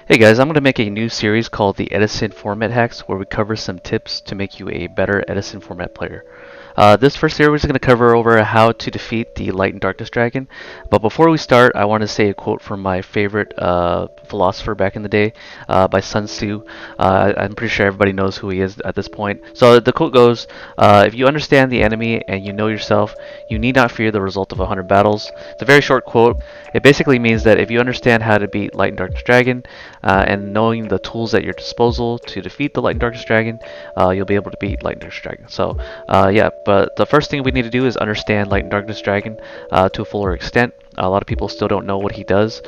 Hey guys, I'm going to make a new series called the EDISON Format Hacks where we cover some tips to make you a better EDISON format player. This first series is going to cover over how to defeat the Light and Darkness Dragon. But before we start, I want to say a quote from my favorite philosopher back in the day by Sun Tzu. I'm pretty sure everybody knows who he is at this point. So the quote goes, if you understand the enemy and you know yourself, you need not fear the result of 100 battles. It's a very short quote. It basically means that if you understand how to beat Light and Darkness Dragon, and knowing the tools at your disposal to defeat the Light and Darkness Dragon, you'll be able to beat Light and Darkness Dragon. So, yeah, but the first thing we need to do is understand Light and Darkness Dragon to a fuller extent. A lot of people still don't know what he does,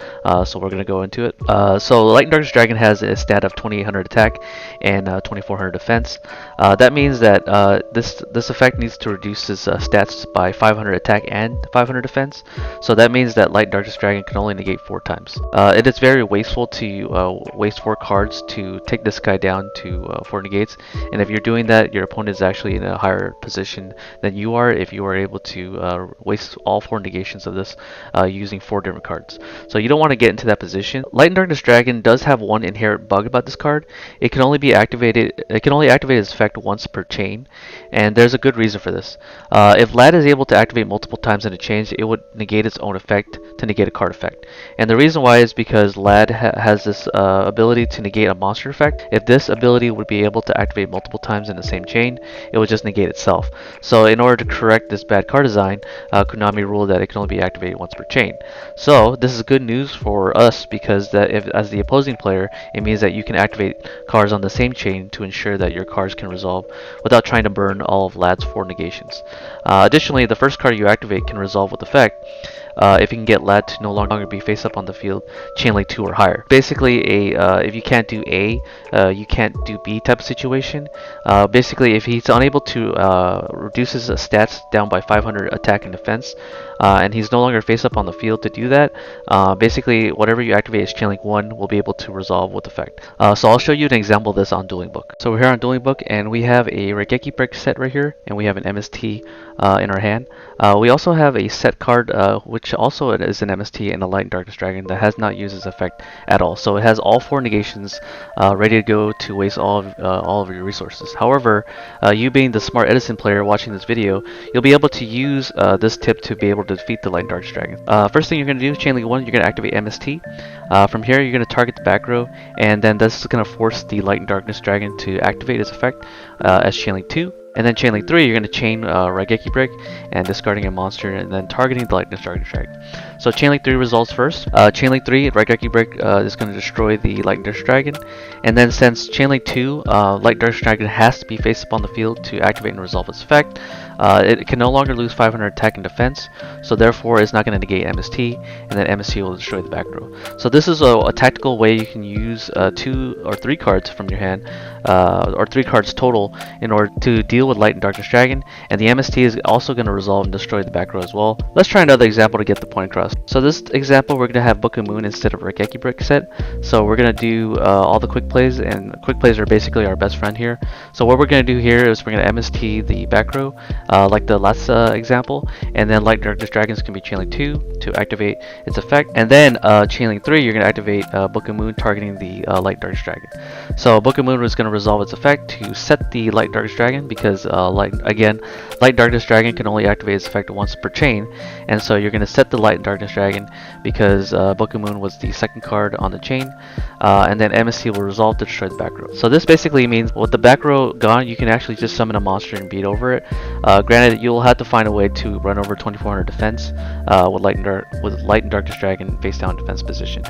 so we're going to go into it. So Light and Darkness Dragon has a stat of 2800 attack and 2400 defense. That means that this effect needs to reduce his stats by 500 attack and 500 defense. So that means that Light and Darkness Dragon can only negate 4 times. It is very wasteful to waste 4 cards to take this guy down to 4 negates. And if you're doing that, your opponent is actually in a higher position than you are if you are able to waste all 4 negations of this using 4 different cards. So you don't want to get into that position. Light and Darkness Dragon does have one inherent bug about this card. It can only activate its effect once per chain, and there's a good reason for this. If Lad is able to activate multiple times in a chain, it would negate its own effect to negate a card effect. And the reason why is because Lad has this ability to negate a monster effect. If this ability would be able to activate multiple times in the same chain, it would just negate itself. So in order to correct this bad card design, Konami ruled that it can only be activated once per chain. So this is good news for us because that if as the opposing player, it means that you can activate cards on the same chain to ensure that your cards can resolve without trying to burn all of Lad's 4 negations. Additionally, the first card you activate can resolve with effect if you can get Lad to no longer be face up on the field, chain link 2 or higher. Basically, if you can't do A, you can't do B type of situation. Basically, if he's unable to reduce his stats down by 500 attack and defense, and he's no longer face up on the field to do that, basically whatever you activate as chain link 1 will be able to resolve with effect. So I'll show you an example of this on Dueling Book. So we're here on Dueling Book and we have a Raigeki Break set right here, and we have an MST in our hand. We also have a set card which also is an MST and a Light and Darkness Dragon that has not used its effect at all. So it has all 4 negations ready to go to waste all of your resources. However, you being the smart EDISON player watching this video, you'll be able to use this tip to be able to defeat the Light and Darkness Dragon. First thing you're going to do is chain link 1, you're going to activate MST. From here, you're going to target the back row, and then this is going to force the Light and Darkness Dragon to activate its effect as chain link 2. And then chain link 3, you're going to chain Raigeki Break and discarding a monster and then targeting the Light and Darkness Dragon. So chain link 3 resolves first. Chain link 3, Raigeki Break is going to destroy the Light and Darkness Dragon. And then since chain link 2, Light and Darkness Dragon has to be face up on the field to activate and resolve its effect. It can no longer lose 500 attack and defense, so therefore it's not going to negate MST, and then MST will destroy the back row. So this is a tactical way you can use 2 or 3 cards from your hand, or 3 cards total, in order to deal with Light and Darkness Dragon, and the MST is also going to resolve and destroy the back row as well. Let's try another example to get the point across. So this example, we're going to have Book of Moon instead of Raigeki Break set. So we're going to do all the quick plays, and quick plays are basically our best friend here. So what we're going to do here is we're going to MST the back row, like the last example, and then Light and Darkness Dragons can be chain link 2 to activate its effect, and then chain link 3, you're going to activate Book of Moon targeting the Light and Darkness Dragon. So Book of Moon is going to resolve its effect to set the Light and Darkness Dragon because Light and Darkness Dragon can only activate its effect once per chain, and so you're going to set the Light and Darkness Dragon because Book of Moon was the second card on the chain, and then MST will resolve to destroy the back row. So this basically means with the back row gone, you can actually just summon a monster and beat over it. Granted, you'll have to find a way to run over 2400 defense with Light and Darkness Dragon face down defense position.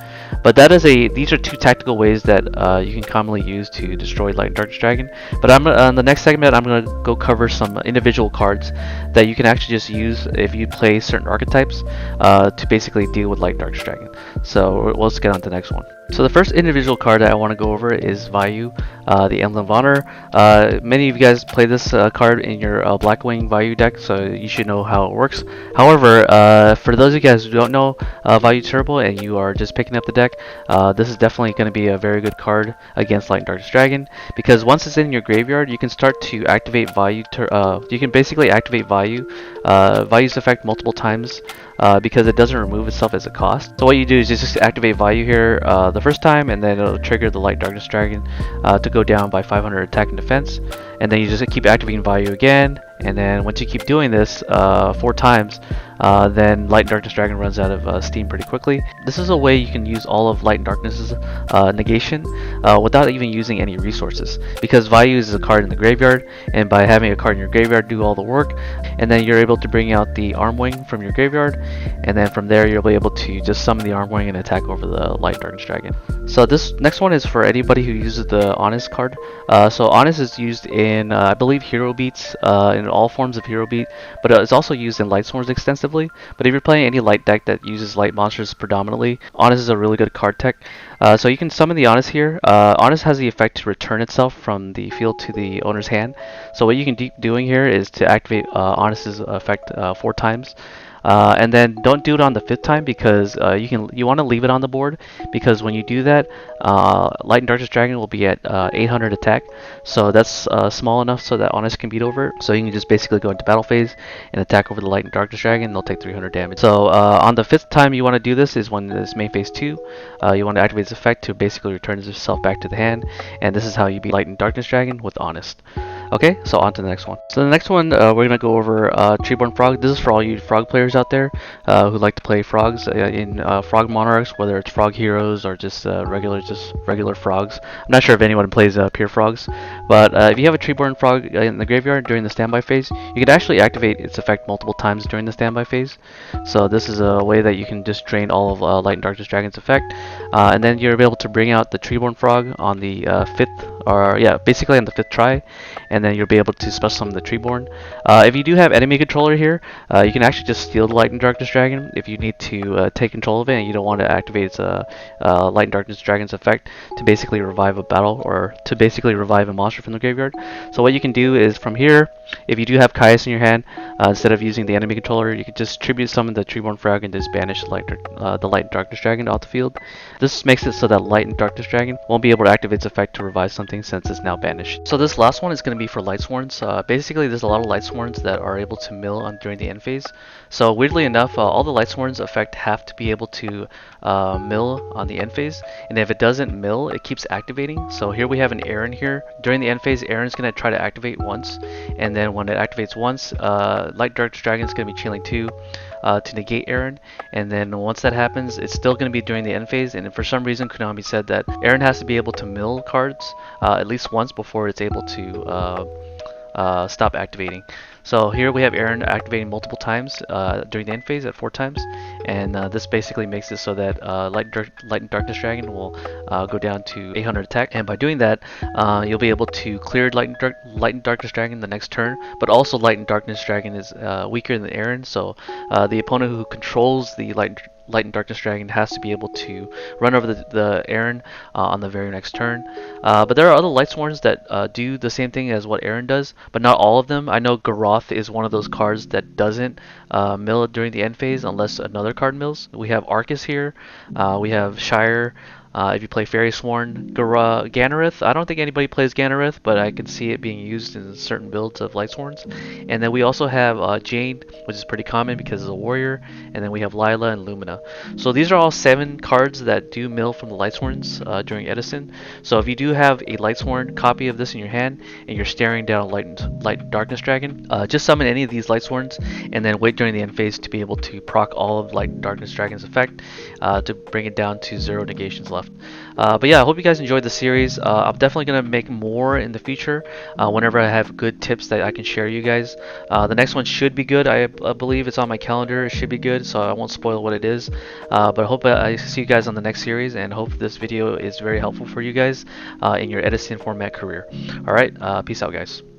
But these are 2 tactical ways that you can commonly use to destroy Light and Darkness Dragon. But on the next segment, I'm going to go cover some individual cards that you can actually just use if you play certain archetypes to basically deal with Light and Darkness Dragon. So let's get on to the next one. So the first individual card that I want to go over is Vayu, the Emblem of Honor. Many of you guys play this card in your Blackwing Vayu deck, so you should know how it works. However, for those of you guys who don't know Vayu Turbo and you are just picking up the deck, this is definitely going to be a very good card against Light and Darkness Dragon, because once it's in your graveyard, you can start to activate Vayu. You can basically activate Vayu's effect multiple times because it doesn't remove itself as a cost. So what you do is just activate Vayu here the first time, and then it'll trigger the Light Darkness Dragon to go down by 500 attack and defense. And then you just keep activating Vayu again, and then once you keep doing this 4 times, then Light and Darkness Dragon runs out of steam pretty quickly. This is a way you can use all of Light and Darkness's negation without even using any resources, because Vayu is a card in the graveyard, and by having a card in your graveyard do all the work, and then you're able to bring out the Arm Wing from your graveyard, and then from there you'll be able to just summon the Arm Wing and attack over the Light and Darkness Dragon. So this next one is for anybody who uses the Honest card. So Honest is used in I believe Hero Beats, in all forms of Hero Beat, but it's also used in Light Swords extensively. But if you're playing any light deck that uses light monsters predominantly, Honest is a really good card tech. So you can summon the Honest here. Honest has the effect to return itself from the field to the owner's hand. So what you can keep doing here is to activate Honest's effect 4 times. And then don't do it on the 5th time, because you want to leave it on the board, because when you do that, Light and Darkness Dragon will be at 800 attack, so that's small enough so that Honest can beat over it. So you can just basically go into battle phase and attack over the Light and Darkness Dragon, and they'll take 300 damage. So on the 5th time you want to do this is when it's main phase 2. You want to activate its effect to basically return itself back to the hand, and this is how you beat Light and Darkness Dragon with Honest. Okay, so on to the next one. So the next one, we're going to go over Treeborn Frog. This is for all you frog players out there who like to play frogs in Frog Monarchs, whether it's Frog Heroes or just regular frogs. I'm not sure if anyone plays pure frogs, but if you have a Treeborn Frog in the graveyard during the standby phase, you can actually activate its effect multiple times during the standby phase. So this is a way that you can just drain all of Light and Darkness Dragon's effect, and then you're able to bring out the Treeborn Frog on the 5th, or yeah, basically on the 5th try, and then you'll be able to special summon the Treeborn. If you do have enemy controller here, you can actually just steal the Light and Darkness Dragon if you need to take control of it and you don't want to activate its Light and Darkness Dragon's effect to basically revive a battle, or to basically revive a monster from the graveyard. So what you can do is from here, if you do have Caius in your hand, instead of using the enemy controller, you can just tribute summon the Treeborn Frog and just banish the Light and Darkness Dragon off the field. This makes it so that Light and Darkness Dragon won't be able to activate its effect to revive something since it's now banished. So this last one is going to be for Lightsworns. Basically, there's a lot of Lightsworns that are able to mill during the end phase. So weirdly enough, all the Lightsworns effect have to be able to mill on the end phase, and if it doesn't mill, it keeps activating. So here we have an Aaron here. During the end phase, Aaron's going to try to activate once, and then when it activates once, Light Darkness Dragon is going to be chilling 2 to negate Aaron, and then once that happens, it's still going to be during the end phase, and for some reason Konami said that Aaron has to be able to mill cards at least once before it's able to stop activating. So here we have Aaron activating multiple times during the end phase at 4 times, and this basically makes it so that Light and Darkness Dragon will go down to 800 attack, and by doing that, you'll be able to clear Light and Darkness Dragon the next turn. But also Light and Darkness Dragon is weaker than Aaron, so the opponent who controls the Light and Darkness Dragon has to be able to run over the Aaron on the very next turn. But there are other Lightsworns that do the same thing as what Aaron does, but not all of them. I know Garoth is one of those cards that doesn't mill during the end phase unless another card mills. We have Arcus here, we have Shire. If you play Fairy Sworn, Ganareth, I don't think anybody plays Ganareth, but I can see it being used in certain builds of Lightsworns. And then we also have Jade, which is pretty common because it's a warrior, and then we have Lila and Lumina. So these are all 7 cards that do mill from the Lightsworns during EDISON. So if you do have a Lightsworn copy of this in your hand, and you're staring down a Light and Darkness Dragon, just summon any of these Lightsworns, and then wait during the end phase to be able to proc all of Light and Darkness Dragon's effect to bring it down to 0 negations left. But yeah, I hope you guys enjoyed the series. I'm definitely going to make more in the future whenever I have good tips that I can share you guys. The next one should be good. I believe it's on my calendar. It should be good, so I won't spoil what it is. But I hope I see you guys on the next series, and hope this video is very helpful for you guys in your EDISON format career. Alright, peace out guys.